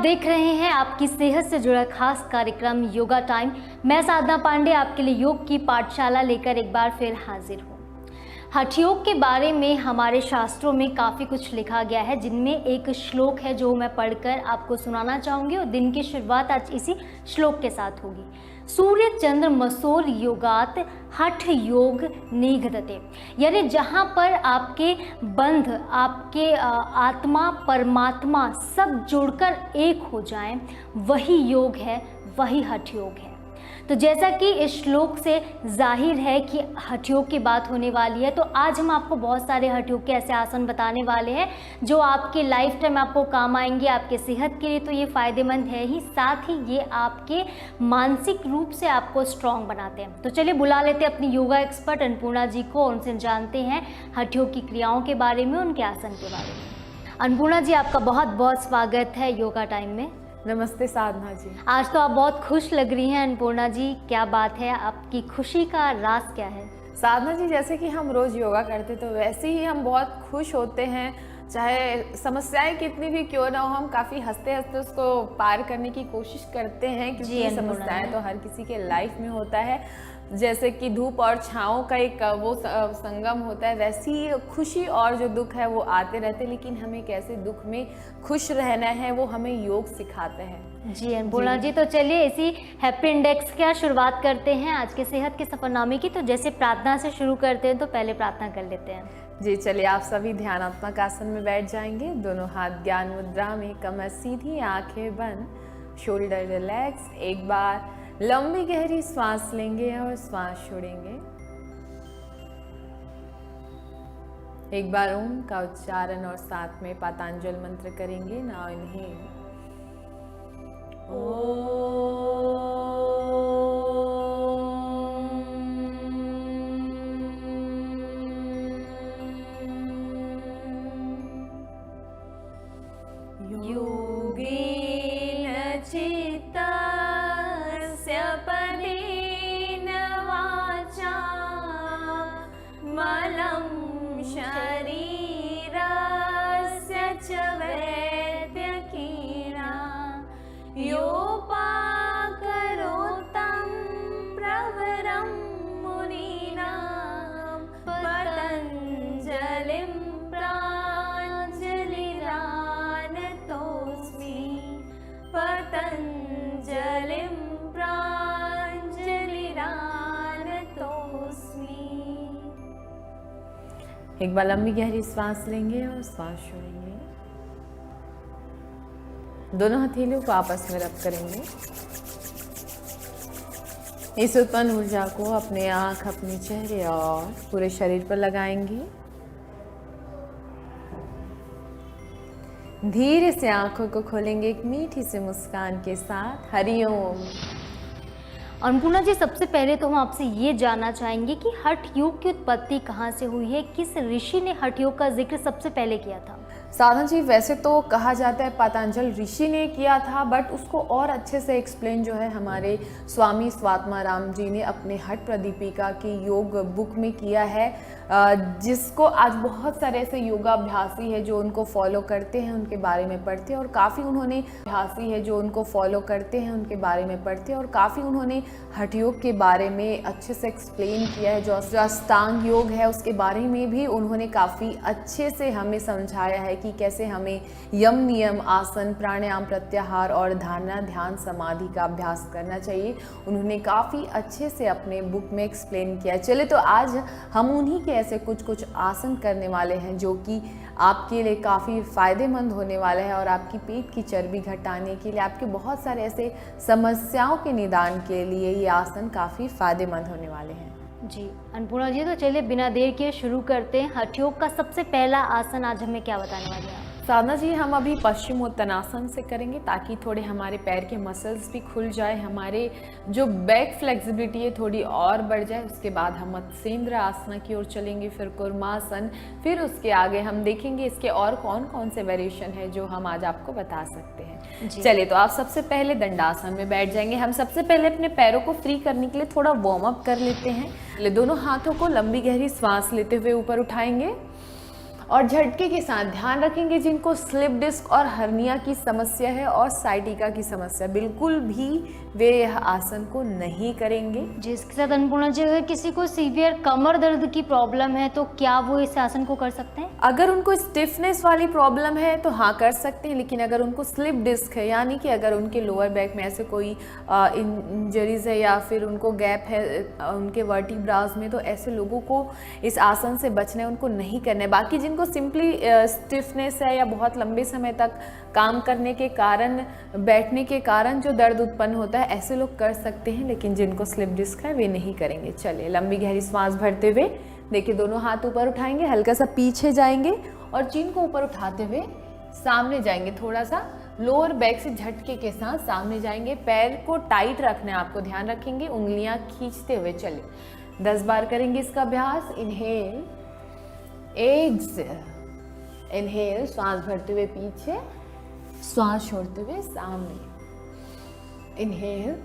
देख रहे हैं आपकी सेहत से जुड़ा खास कार्यक्रम योगा टाइम। मैं साधना पांडे आपके लिए योग की पाठशाला लेकर एक बार फिर हाजिर हूँ। हठ योग के बारे में हमारे शास्त्रों में काफ़ी कुछ लिखा गया है, जिनमें एक श्लोक है जो मैं पढ़कर आपको सुनाना चाहूँगी और दिन की शुरुआत आज इसी श्लोक के साथ होगी। सूर्य चंद्र मसोर योगात हठ योग निघते, यानी जहाँ पर आपके बंध, आपके आत्मा परमात्मा सब जुड़कर एक हो जाएं, वही योग है, वही हठ योग है। तो जैसा कि इस श्लोक से जाहिर है कि हठ योग की बात होने वाली है, तो आज हम आपको बहुत सारे हठ योग के ऐसे आसन बताने वाले हैं जो आपके लाइफ टाइम आपको काम आएंगे। आपके सेहत के लिए तो ये फ़ायदेमंद है ही, साथ ही ये आपके मानसिक रूप से आपको स्ट्रॉन्ग बनाते हैं। तो चलिए बुला लेते हैं अपनी योगा एक्सपर्ट अन्नपूर्णा जी को, उनसे जानते हैं हठ योग की क्रियाओं के बारे में, उनके आसन के बारे में। अन्नपूर्णा जी, आपका बहुत बहुत स्वागत है योगा टाइम में। नमस्ते साधना जी। आज तो आप बहुत खुश लग रही हैं अन्नपूर्णा जी, क्या बात है? आपकी खुशी का राज क्या है? साधना जी, जैसे कि हम रोज़ योगा करते तो वैसे ही हम बहुत खुश होते हैं, चाहे समस्याएं कितनी भी क्यों ना हो, हम काफ़ी हंसते हंसते उसको पार करने की कोशिश करते हैं, क्योंकि समस्याएं तो हर किसी के लाइफ में होता है। जैसे कि धूप और छाँव का एक वो संगम होता है, वैसी खुशी और जो दुख है वो आते रहते हैं, लेकिन हमें कैसे दुख में खुश रहना है वो हमें योग सिखाते हैं। जी अन्नपूर्णा जी, तो चलिए इसी हैप्पी इंडेक्स की शुरुआत करते हैं आज के सेहत के सफरनामे की। तो जैसे प्रार्थना से शुरू करते हैं, तो पहले प्रार्थना कर लेते हैं। जी चलिए, आप सभी ध्यानात्मक आसन में बैठ जाएंगे। दोनों हाथ ज्ञान मुद्रा में, कमर सीधी, आंखें बंद, शोल्डर रिलैक्स। एक बार लंबी गहरी सांस लेंगे और सांस छोड़ेंगे। एक बार ओम का उच्चारण और साथ में पातांजल मंत्र करेंगे। नाउ इनहेल योगेन चित्तस्य पदेन वाचा मलं शरीरस्य च वैद्यकीना योपाकरोतं प्रवरं मुनीनां पतञ्जलिं पतंजलिं प्रांजलिरानतोस्मि। एक बार लंबी गहरी सांस लेंगे और सांस छोड़ेंगे। दोनों हथेलियों को आपस में रब करेंगे। इस उत्पन्न ऊर्जा को अपने आंख, अपने चेहरे और पूरे शरीर पर लगाएंगे। धीरे से आंखों को खोलेंगे एक मीठी सी मुस्कान के साथ। हरिओम। अन्नपूर्णा जी, सबसे पहले तो हम आपसे ये जानना चाहेंगे कि हठ योग की उत्पत्ति कहाँ से हुई है? किस ऋषि ने हठ योग का जिक्र सबसे पहले किया था? साधना जी, वैसे तो कहा जाता है पतंजल ऋषि ने किया था, बट उसको और अच्छे से एक्सप्लेन जो है हमारे स्वामी स्वात्माराम जी ने अपने हठ प्रदीपिका की योग बुक में किया है, जिसको आज बहुत सारे ऐसे योगाभ्यासी है जो उनको फॉलो करते हैं, उनके बारे में पढ़ते हैं और काफ़ी उन्होंने अभ्यासी है जो उनको फॉलो करते हैं, उनके बारे में पढ़ते हैं और काफ़ी उन्होंने हठ योग के बारे में अच्छे से एक्सप्लेन किया है। जो अष्टांग योग है उसके बारे में भी उन्होंने काफ़ी अच्छे से हमें समझाया है कि कैसे हमें यम नियम, आसन, प्राणायाम, प्रत्याहार और धारणा, ध्यान, समाधि का अभ्यास करना चाहिए। उन्होंने काफ़ी अच्छे से अपने बुक में एक्सप्लेन किया। चले तो आज हम उन्हीं के ऐसे कुछ आसन करने वाले हैं जो कि आपके लिए काफ़ी फ़ायदेमंद होने वाला है और आपकी पेट की चर्बी घटाने के लिए, आपके बहुत सारे ऐसे समस्याओं के निदान के लिए ये आसन काफ़ी फ़ायदेमंद होने वाले हैं। जी अन्नपूर्णा जी, तो चलिए बिना देर किए शुरू करते हैं। हठ योग का सबसे पहला आसन आज हमें क्या बताने वाले हैं? साधना जी, हम अभी पश्चिमोत्तानासन से करेंगे ताकि थोड़े हमारे पैर के मसल्स भी खुल जाए, हमारे जो बैक फ्लेक्सिबिलिटी है थोड़ी और बढ़ जाए। उसके बाद हम मत्स्येंद्र आसना की ओर चलेंगे, फिर कुर्मासन, फिर उसके आगे हम देखेंगे इसके और कौन कौन से वेरिएशन है जो हम आज आपको बता सकते हैं। चलिए, तो आप सबसे पहले दंडासन में बैठ जाएंगे। हम सबसे पहले अपने पैरों को फ्री करने के लिए थोड़ा वार्म अप कर लेते हैं। दोनों हाथों को लंबी गहरी सांस लेते हुए ऊपर उठाएंगे और झटके के साथ ध्यान रखेंगे जिनको स्लिप डिस्क और हर्निया की समस्या है और साइटिका की समस्या, बिल्कुल भी वे यह आसन को नहीं करेंगे। जिसके साथ अन्नपूर्णा जी, अगर किसी को सीवियर कमर दर्द की प्रॉब्लम है तो क्या वो इस आसन को कर सकते हैं? अगर उनको स्टिफनेस वाली प्रॉब्लम है तो हाँ कर सकते हैं, लेकिन अगर उनको स्लिप डिस्क है यानी कि अगर उनके लोअर बैक में ऐसे कोई इंजरीज है या फिर उनको गैप है उनके वर्टिब्रास में, तो ऐसे लोगों को इस आसन से बचना है, उनको नहीं करना है। बाकी जिनको सिंपली स्टिफनेस है या बहुत लंबे समय तक काम करने के कारण, बैठने के कारण जो दर्द उत्पन्न होता है, ऐसे लोग कर सकते हैं, लेकिन जिनको स्लिप डिस्क है वे नहीं करेंगे। चलिए लंबी गहरी सांस भरते हुए देखिए, दोनों हाथ ऊपर उठाएंगे, हल्का सा पीछे जाएंगे और चीन को ऊपर उठाते हुए सामने जाएंगे, थोड़ा सा लोअर बैक से झटके के साथ सामने जाएंगे। पैर को टाइट रखना है आपको, ध्यान रखेंगे, उंगलियां खींचते हुए। चलिए 10 बार करेंगे इसका अभ्यास। इनहेल, एक्सहेल, इनहेल, श्वास भरते हुए पीछे, श्वास छोड़ते हुए सामने, इनहेल,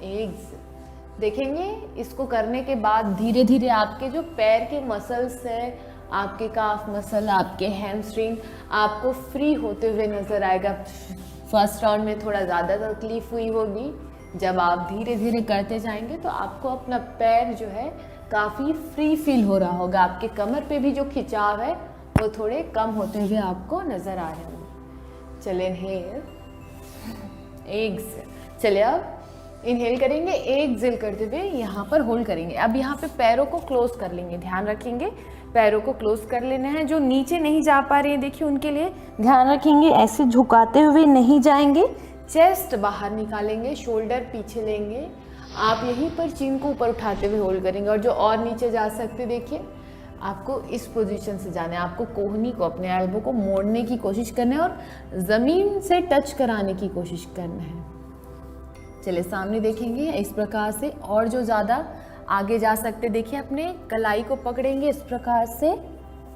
एक्सहेल। देखेंगे इसको करने के बाद धीरे धीरे आपके जो पैर के मसल्स है, आपके काफ मसल, आपके हैमस्ट्रिंग आपको फ्री होते हुए नजर आएगा। फर्स्ट राउंड में थोड़ा ज़्यादा तकलीफ हुई होगी, जब आप धीरे धीरे करते जाएंगे तो आपको अपना पैर जो है काफ़ी फ्री फील हो रहा होगा। आपके कमर पे भी जो खिंचाव है वो थोड़े कम होते हुए आपको नज़र आ रहे होंगे। चलिए इनहेल, एक्सहेल। चलिए अब इनहेल करेंगे, एक्सहेल करते हुए यहाँ पर होल्ड करेंगे। अब यहाँ पे पैरों को क्लोज कर लेंगे, ध्यान रखेंगे पैरों को क्लोज कर लेना है। जो नीचे नहीं जा पा रहे हैं देखिए, उनके लिए ध्यान रखेंगे ऐसे झुकाते हुए नहीं जाएंगे, चेस्ट बाहर निकालेंगे, शोल्डर पीछे लेंगे। आप यहीं पर चीन को ऊपर उठाते हुए होल्ड करेंगे। और जो और नीचे जा सकते देखिए, आपको इस पोजीशन से जाना है, आपको कोहनी को, अपने एल्बो को मोड़ने की कोशिश करना है और ज़मीन से टच कराने की कोशिश करना है। चलिए सामने देखेंगे इस प्रकार से, और जो ज़्यादा आगे जा सकते देखिए, अपने कलाई को पकड़ेंगे इस प्रकार से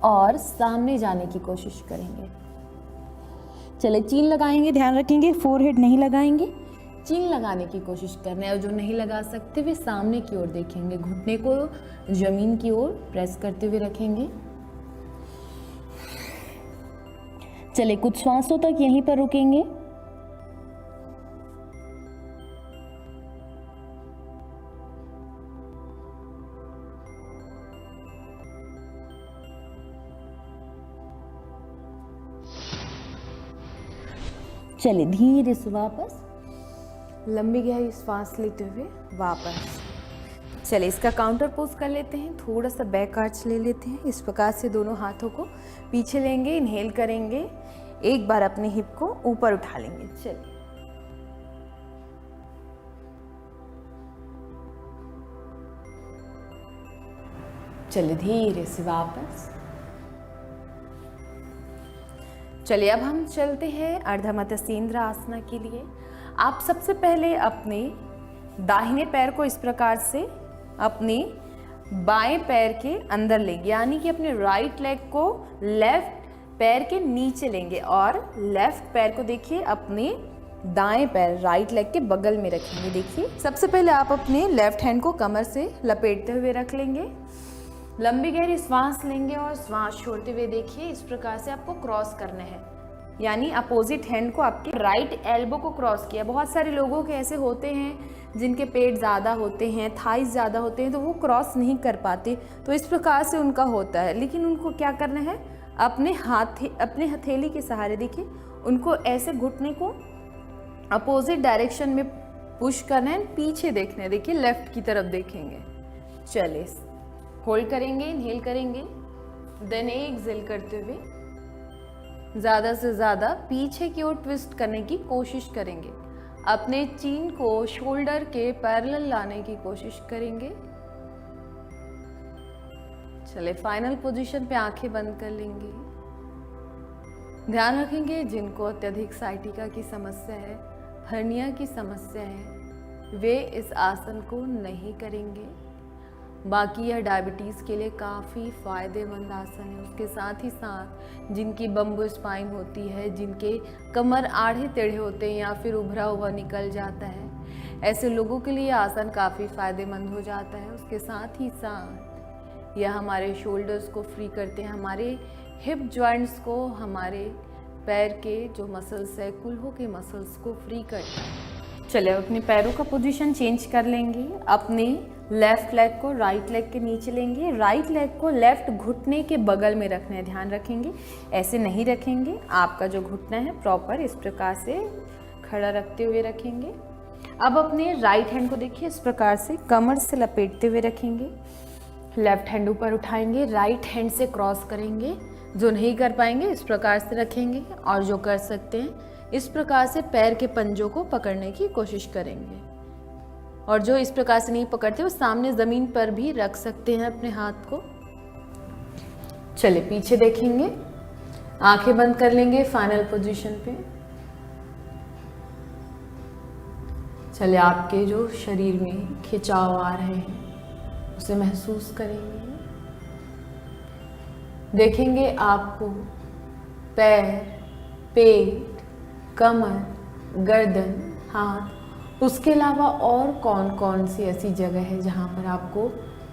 और सामने जाने की कोशिश करेंगे। चलिए चीन लगाएंगे, ध्यान रखेंगे फोरहेड नहीं लगाएंगे, चीन लगाने की कोशिश करना है। और जो नहीं लगा सकते वे सामने की ओर देखेंगे, घुटने को जमीन की ओर प्रेस करते हुए रखेंगे। चलिए कुछ श्वासों तक यहीं पर रुकेंगे। चलिए धीरे से वापस लंबी गहरी सांस लेते हुए वापस। चलिए इसका काउंटर पोज कर लेते हैं, थोड़ा सा बैक आर्च ले लेते हैं। इस प्रकार से दोनों हाथों को पीछे लेंगे, इनहेल करेंगे, एक बार अपने हिप को ऊपर उठा लेंगे। चलिए धीरे से वापस। चलिए अब हम चलते हैं अर्ध मत्स्येंद्र आसना के लिए। आप सबसे पहले अपने दाहिने पैर को इस प्रकार से अपने बाएं पैर के अंदर लेंगे, यानी कि अपने राइट लेग को लेफ्ट पैर के नीचे लेंगे और लेफ्ट पैर को देखिए अपने दाएं पैर राइट लेग के बगल में रखेंगे। देखिए सबसे पहले आप अपने लेफ्ट हैंड को कमर से लपेटते हुए रख लेंगे, लंबी गहरी श्वास लेंगे और श्वास छोड़ते हुए देखिए इस प्रकार से आपको क्रॉस करना है, यानी अपोजिट हैंड को आपके राइट एल्बो को क्रॉस किया। बहुत सारे लोगों के ऐसे होते हैं जिनके पेट ज़्यादा होते हैं, थाइस ज़्यादा होते हैं, तो वो क्रॉस नहीं कर पाते, तो इस प्रकार से उनका होता है। लेकिन उनको क्या करना है, अपने हथेली के सहारे देखिए उनको ऐसे घुटने को अपोजिट डायरेक्शन में पुश करना है, पीछे देखना है, देखिए लेफ्ट की तरफ देखेंगे। चलिए होल्ड करेंगे, इनहेल करेंगे, देन एक्सहेल करते हुए ज़्यादा से ज़्यादा पीछे की ओर ट्विस्ट करने की कोशिश करेंगे। अपने चीन को शोल्डर के पैरेलल लाने की कोशिश करेंगे। चले फाइनल पोजीशन पे आंखें बंद कर लेंगे। ध्यान रखेंगे जिनको अत्यधिक साइटिका की समस्या है, हर्निया की समस्या है, वे इस आसन को नहीं करेंगे। बाकी यह डायबिटीज़ के लिए काफ़ी फ़ायदेमंद आसन है। उसके साथ ही साथ जिनकी बम्बो स्पाइन होती है, जिनके कमर आड़े टेढ़े होते हैं या फिर उभरा हुआ निकल जाता है, ऐसे लोगों के लिए आसन काफ़ी फ़ायदेमंद हो जाता है। उसके साथ ही साथ यह हमारे शोल्डर्स को फ्री करते हैं, हमारे हिप जॉइंट्स को, हमारे पैर के जो मसल्स है, कुल्हों के मसल्स को फ्री करता है। चलिए अपने पैरों का पोजीशन चेंज कर लेंगे। अपने लेफ्ट लेग को राइट लेग के नीचे लेंगे, राइट लेग को लेफ्ट घुटने के बगल में रखना है, ध्यान रखेंगे, ऐसे नहीं रखेंगे। आपका जो घुटना है प्रॉपर इस प्रकार से खड़ा रखते हुए रखेंगे। अब अपने राइट हैंड को देखिए इस प्रकार से कमर से लपेटते हुए रखेंगे। लेफ्ट हैंड ऊपर उठाएंगे, राइट हैंड से क्रॉस करेंगे। जो नहीं कर पाएंगे इस प्रकार से रखेंगे, और जो कर सकते हैं इस प्रकार से पैर के पंजों को पकड़ने की कोशिश करेंगे। और जो इस प्रकार से नहीं पकड़ते वो सामने ज़मीन पर भी रख सकते हैं अपने हाथ को। चलिए पीछे देखेंगे, आंखें बंद कर लेंगे फाइनल पोजीशन पे। चलिए आपके जो शरीर में खिंचाव आ रहे हैं उसे महसूस करेंगे। देखेंगे आपको पैर, पेट, कमर, गर्दन, हाथ, उसके अलावा और कौन कौन सी ऐसी जगह है जहाँ पर आपको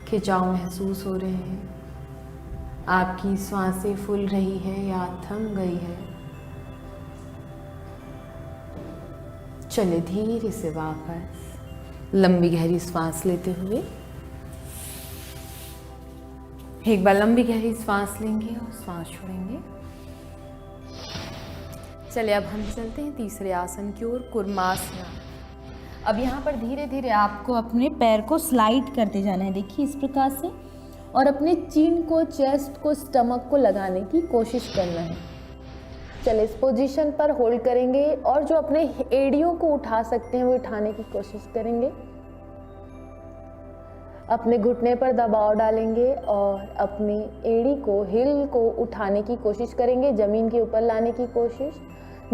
खिंचाव महसूस हो रहे हैं। आपकी सांसें फूल रही है या थम गई है। चलिए धीरे से वापस लंबी गहरी सांस लेते हुए एक बार लंबी गहरी सांस लेंगे और सांस छोड़ेंगे। चलिए अब हम चलते हैं तीसरे आसन की ओर, कूर्मासना। अब यहाँ पर धीरे धीरे आपको अपने पैर को स्लाइड करते जाना है, देखिए इस प्रकार से, और अपने चीन को, चेस्ट को, स्टमक को लगाने की कोशिश करना है। चलिए इस पोजीशन पर होल्ड करेंगे और जो अपने एड़ियों को उठा सकते हैं वो उठाने की कोशिश करेंगे। अपने घुटने पर दबाव डालेंगे और अपनी एड़ी को, हिल को उठाने की कोशिश करेंगे, ज़मीन के ऊपर लाने की कोशिश।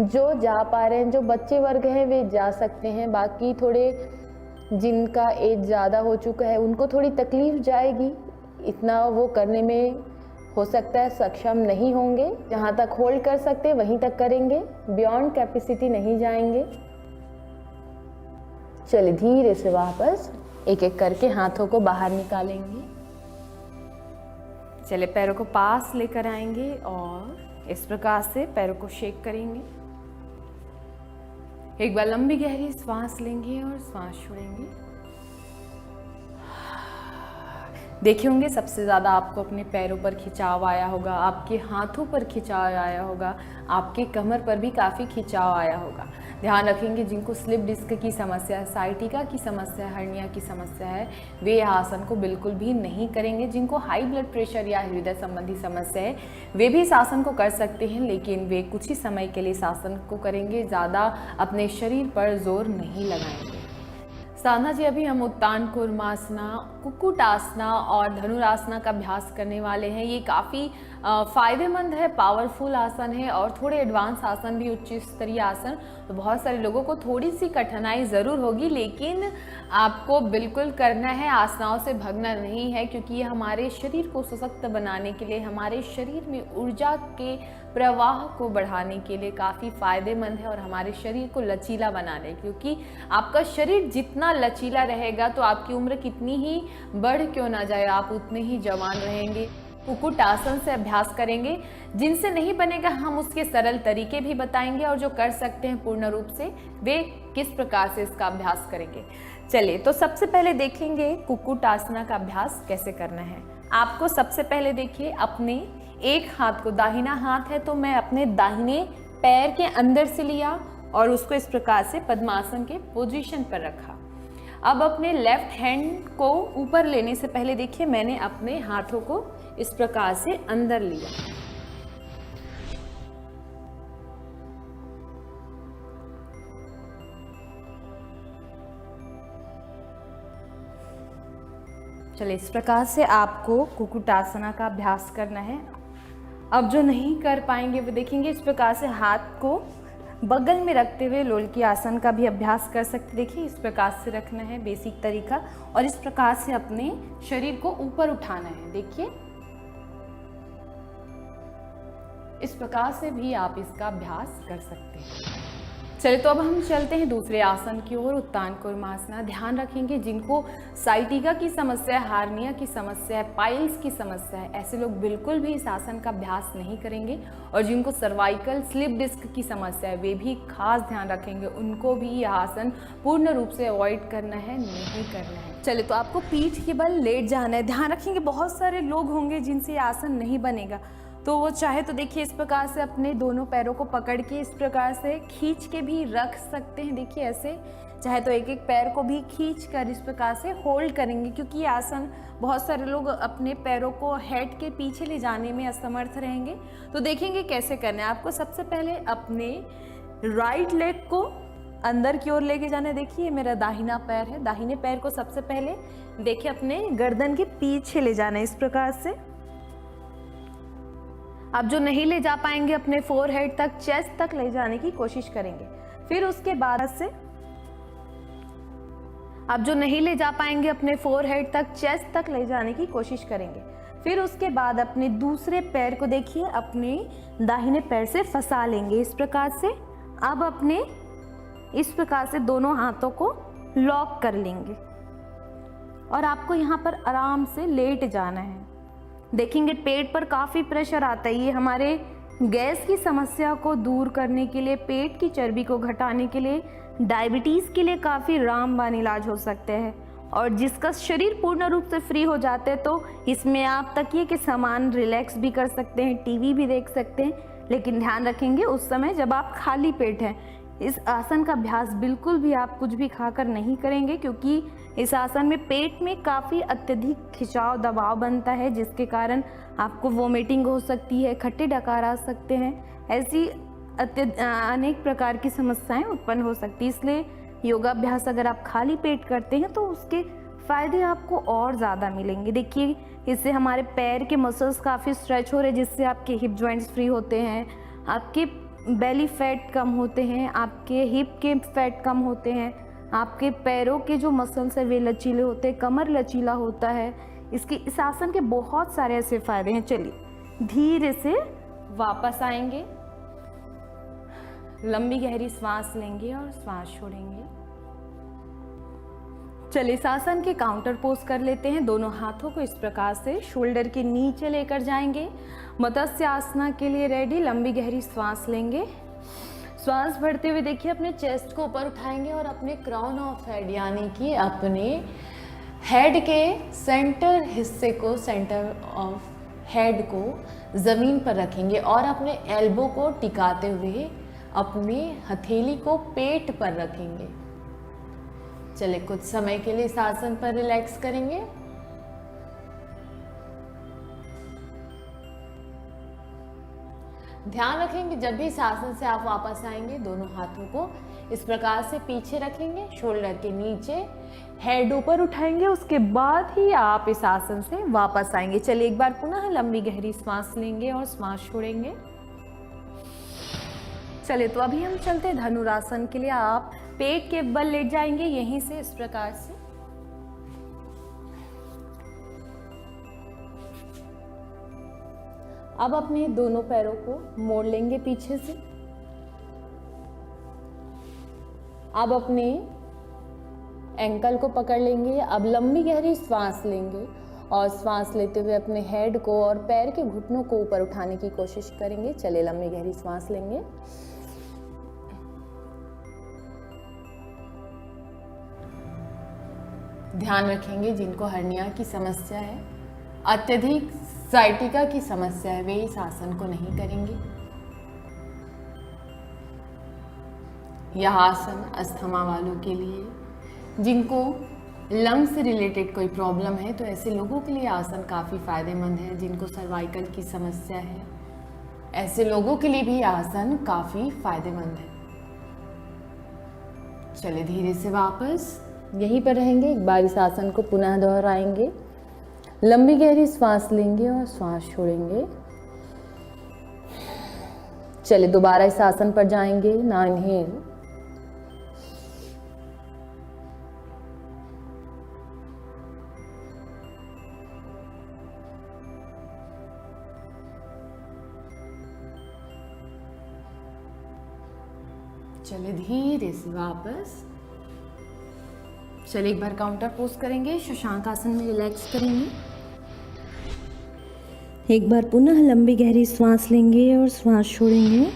जो जा पा रहे हैं, जो बच्चे वर्ग हैं वे जा सकते हैं, बाकी थोड़े जिनका एज ज़्यादा हो चुका है उनको थोड़ी तकलीफ जाएगी, इतना वो करने में हो सकता है सक्षम नहीं होंगे। जहाँ तक होल्ड कर सकते हैं वहीं तक करेंगे, बियॉन्ड कैपेसिटी नहीं जाएंगे। चलिए धीरे से वापस एक एक करके हाथों को बाहर निकालेंगे। चलिए पैरों को पास लेकर आएंगे और इस प्रकार से पैरों को शेक करेंगे। एक बार लंबी गहरी सांस लेंगे और सांस छोड़ेंगे। देखे होंगे सबसे ज़्यादा आपको अपने पैरों पर खिंचाव आया होगा, आपके हाथों पर खिंचाव आया होगा, आपके कमर पर भी काफ़ी खिंचाव आया होगा। ध्यान रखेंगे जिनको स्लिप डिस्क की समस्या है, साइटिका की समस्या है, हर्निया की समस्या है, वे आसन को बिल्कुल भी नहीं करेंगे। जिनको हाई ब्लड प्रेशर या हृदय संबंधी समस्या है वे भी इस आसन को कर सकते हैं, लेकिन वे कुछ ही समय के लिए इस आसन को करेंगे, ज़्यादा अपने शरीर पर जोर नहीं लगाएंगे। साधना जी, अभी हम उत्तान कूर्मासना, कुक्कुटासना और धनुरासना का अभ्यास करने वाले हैं। ये काफ़ी फ़ायदेमंद है, पावरफुल आसन है और थोड़े एडवांस आसन भी, उच्च स्तरीय आसन। तो बहुत सारे लोगों को थोड़ी सी कठिनाई ज़रूर होगी, लेकिन आपको बिल्कुल करना है, आसनाओं से भगना नहीं है, क्योंकि ये हमारे शरीर को सशक्त बनाने के लिए, हमारे शरीर में ऊर्जा के प्रवाह को बढ़ाने के लिए काफ़ी फ़ायदेमंद है और हमारे शरीर को लचीला बनाने, क्योंकि आपका शरीर जितना लचीला रहेगा तो आपकी उम्र कितनी ही बढ़ क्यों ना जाए, आप उतने ही जवान रहेंगे। कुक्कुट आसन से अभ्यास करेंगे। जिनसे नहीं बनेगा हम उसके सरल तरीके भी बताएंगे, और जो कर सकते हैं पूर्ण रूप से वे किस प्रकार से इसका अभ्यास करेंगे। चलिए तो सबसे पहले देखेंगे कुक्कुट आसना का अभ्यास कैसे करना है। आपको सबसे पहले देखिए अपने एक हाथ को, दाहिना हाथ है तो मैं अपने दाहिने पैर के अंदर से लिया और उसको इस प्रकार से पद्मासन के पोजीशन पर रखा। अब अपने लेफ्ट हैंड को ऊपर लेने से पहले देखिए मैंने अपने हाथों को इस प्रकार से अंदर लिया। चलिए इस प्रकार से आपको कुक्कुटासना का अभ्यास करना है। अब जो नहीं कर पाएंगे वो देखेंगे इस प्रकार से हाथ को बगल में रखते हुए लोलकी आसन का भी अभ्यास कर सकते। देखिए इस प्रकार से रखना है, बेसिक तरीका, और इस प्रकार से अपने शरीर को ऊपर उठाना है। देखिए इस प्रकार से भी आप इसका अभ्यास कर सकते हैं। चलिए तो अब हम चलते हैं दूसरे आसन की ओर, उत्तान कूर्मासना। ध्यान रखेंगे जिनको साइटिका की समस्या है, हार्निया की समस्या है, पाइल्स की समस्या है, ऐसे लोग बिल्कुल भी इस आसन का अभ्यास नहीं करेंगे। और जिनको सर्वाइकल स्लिप डिस्क की समस्या है वे भी खास ध्यान रखेंगे, उनको भी यह आसन पूर्ण रूप से अवॉइड करना है, नहीं करना है। चलिए तो आपको पीठ के बल लेट जाना है। ध्यान रखेंगे बहुत सारे लोग होंगे जिनसे ये आसन नहीं बनेगा, तो वो चाहे तो देखिए इस प्रकार से अपने दोनों पैरों को पकड़ के इस प्रकार से खींच के भी रख सकते हैं। देखिए ऐसे, चाहे तो एक एक पैर को भी खींच कर इस प्रकार से होल्ड करेंगे, क्योंकि ये आसन बहुत सारे लोग अपने पैरों को हेड के पीछे ले जाने में असमर्थ रहेंगे। तो देखेंगे कैसे करना है। आपको सबसे पहले अपने राइट लेग को अंदर की ओर लेके जाना है। देखिए मेरा दाहिना पैर है, दाहिने पैर को सबसे पहले देखिए अपने गर्दन के पीछे ले जाना है इस प्रकार से। आप जो नहीं ले जा पाएंगे अपने फोरहेड तक, चेस्ट तक ले जाने की कोशिश करेंगे। फिर उसके बाद से आप जो नहीं ले जा पाएंगे अपने फोरहेड तक, चेस्ट तक ले जाने की कोशिश करेंगे। फिर उसके बाद अपने दूसरे पैर को देखिए अपने दाहिने पैर से फंसा लेंगे इस प्रकार से। अब अपने इस प्रकार से दोनों हाथों को लॉक कर लेंगे और आपको यहाँ पर आराम से लेट जाना है। देखेंगे पेट पर काफ़ी प्रेशर आता है, ये हमारे गैस की समस्या को दूर करने के लिए, पेट की चर्बी को घटाने के लिए, डायबिटीज़ के लिए काफ़ी रामबाण इलाज हो सकते हैं। और जिसका शरीर पूर्ण रूप से फ्री हो जाते हैं तो इसमें आप तकिए के समान रिलैक्स भी कर सकते हैं, टीवी भी देख सकते हैं। लेकिन ध्यान रखेंगे उस समय जब आप खाली पेट हैं। इस आसन का अभ्यास बिल्कुल भी आप कुछ भी खाकर नहीं करेंगे, क्योंकि इस आसन में पेट में काफ़ी अत्यधिक खिंचाव दबाव बनता है, जिसके कारण आपको वोमिटिंग हो सकती है, खट्टे डकार आ सकते हैं, ऐसी अनेक प्रकार की समस्याएं उत्पन्न हो सकती है। इसलिए योगाभ्यास अगर आप खाली पेट करते हैं तो उसके फ़ायदे आपको और ज़्यादा मिलेंगे। देखिए इससे हमारे पैर के मसल्स काफ़ी स्ट्रेच हो रहे हैं, जिससे आपके हिप जॉइंट्स फ्री होते हैं, आपके बेली फैट कम होते हैं, आपके हिप के फैट कम होते हैं, आपके पैरों के जो मसल्स है वे लचीले होते हैं, कमर लचीला होता है। इस आसन के बहुत सारे ऐसे फ़ायदे हैं। चलिए धीरे से वापस आएंगे, लंबी गहरी सांस लेंगे और सांस छोड़ेंगे। चलिए इस आसन के काउंटर पोज कर लेते हैं। दोनों हाथों को इस प्रकार से शोल्डर के नीचे लेकर जाएंगे। मत्स्य आसना के लिए रेडी। लंबी गहरी सांस लेंगे, श्वास भरते हुए देखिए अपने चेस्ट को ऊपर उठाएंगे और अपने क्राउन ऑफ हेड यानी कि अपने हेड के सेंटर हिस्से को, सेंटर ऑफ हेड को ज़मीन पर रखेंगे और अपने एल्बो को टिकाते हुए अपनी हथेली को पेट पर रखेंगे। चले कुछ समय के लिए इस आसन पर रिलैक्स करेंगे। ध्यान रखेंगे जब भी इस आसन से आप वापस आएंगे दोनों हाथों को इस प्रकार से पीछे रखेंगे, शोल्डर के नीचे, हेड ऊपर उठाएंगे, उसके बाद ही आप इस आसन से वापस आएंगे। चलिए एक बार पुनः लंबी गहरी सांस लेंगे और सांस छोड़ेंगे। चलिए तो अभी हम चलते हैं धनुरासन के लिए। आप पेट के बल लेट जाएंगे यहीं से इस प्रकार से। अब अपने दोनों पैरों को मोड़ लेंगे पीछे से। अब अपने एंकल को पकड़ लेंगे। अब लंबी गहरी सांस लेंगे और सांस लेते हुए अपने हेड को और पैर के घुटनों को ऊपर उठाने की कोशिश करेंगे। चलिए लंबी गहरी सांस लेंगे। ध्यान रखेंगे जिनको हर्निया की समस्या है, अत्यधिक साइटिका की समस्या है, वे इस आसन को नहीं करेंगे। यह आसन अस्थमा वालों के लिए, जिनको लंग से रिलेटेड कोई प्रॉब्लम है तो ऐसे लोगों के लिए आसन काफ़ी फायदेमंद है। जिनको सर्वाइकल की समस्या है ऐसे लोगों के लिए भी आसन काफ़ी फायदेमंद है। चलिए धीरे से वापस यहीं पर रहेंगे। एक बार इस आसन को पुनः दोहराएंगे। लंबी गहरी सांस लेंगे और सांस छोड़ेंगे। चलिए दोबारा इस आसन पर जाएंगे। ना इनहेल, चले धीरे से वापस। चलिए एक बार काउंटर पोज करेंगे, शशांक आसन में रिलैक्स करेंगे। एक बार पुनः लंबी गहरी सांस लेंगे और सांस छोड़ेंगे।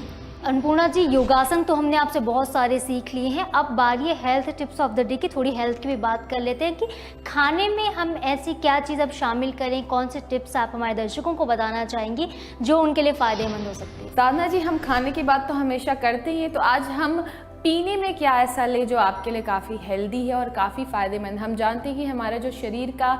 अन्नपूर्णा जी, योगासन तो हमने आपसे बहुत सारे सीख लिए हैं, अब बारी है health tips of the day की। थोड़ी हेल्थ की भी बात कर लेते हैं कि खाने में हम ऐसी क्या चीज़ अब शामिल करें, कौन से टिप्स आप हमारे दर्शकों को बताना चाहेंगी जो उनके लिए फ़ायदेमंद हो सकती है। साधना जी, हम खाने की बात तो हमेशा करते ही हैं, तो आज हम पीने में क्या ऐसा ले जो आपके लिए काफ़ी हेल्दी है और काफ़ी फ़ायदेमंद। हम जानते हैं कि हमारा जो शरीर का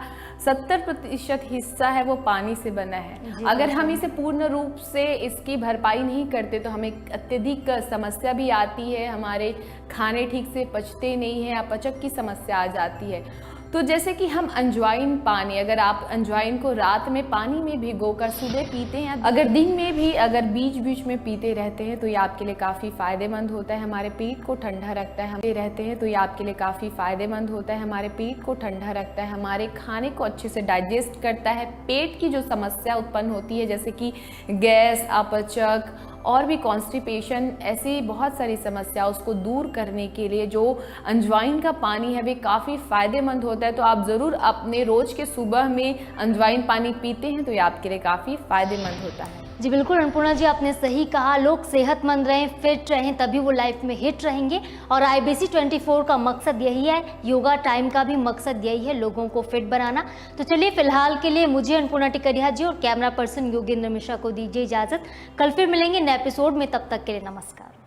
70% हिस्सा है वो पानी से बना है। अगर हम इसे पूर्ण रूप से इसकी भरपाई नहीं करते तो हमें अत्यधिक समस्या भी आती है, हमारे खाने ठीक से पचते नहीं हैं, अपचक की समस्या आ जाती है। तो जैसे कि हम अजवाइन पानी, अगर आप अजवाइन को रात में पानी में भिगोकर सुबह पीते हैं, अगर दिन में भी अगर बीच बीच में पीते रहते हैं तो ये आपके लिए काफ़ी फ़ायदेमंद होता है, हमारे पेट को ठंडा रखता है। हम रहते हैं तो ये आपके लिए काफ़ी फ़ायदेमंद होता है, हमारे पेट को ठंडा रखता है, हमारे खाने को अच्छे से डाइजेस्ट करता है। पेट की जो समस्या उत्पन्न होती है जैसे कि गैस, अपचक और भी कॉन्स्टिपेशन, ऐसी बहुत सारी समस्या, उसको दूर करने के लिए जो अजवाइन का पानी है वे काफ़ी फ़ायदेमंद होता है। तो आप ज़रूर अपने रोज़ के सुबह में अजवाइन पानी पीते हैं तो ये आपके लिए काफ़ी फ़ायदेमंद होता है। जी बिल्कुल अन्नपूर्णा जी, आपने सही कहा। लोग सेहतमंद रहें, फिट रहें, तभी वो लाइफ में हिट रहेंगे। और IBC 24 का मकसद यही है, योगा टाइम का भी मकसद यही है, लोगों को फिट बनाना। तो चलिए फिलहाल के लिए मुझे अन्नपूर्णा टिकरिया जी और कैमरा पर्सन योगेंद्र मिश्रा को दीजिए इजाज़त। कल फिर मिलेंगे नए एपिसोड में, तब तक के लिए नमस्कार।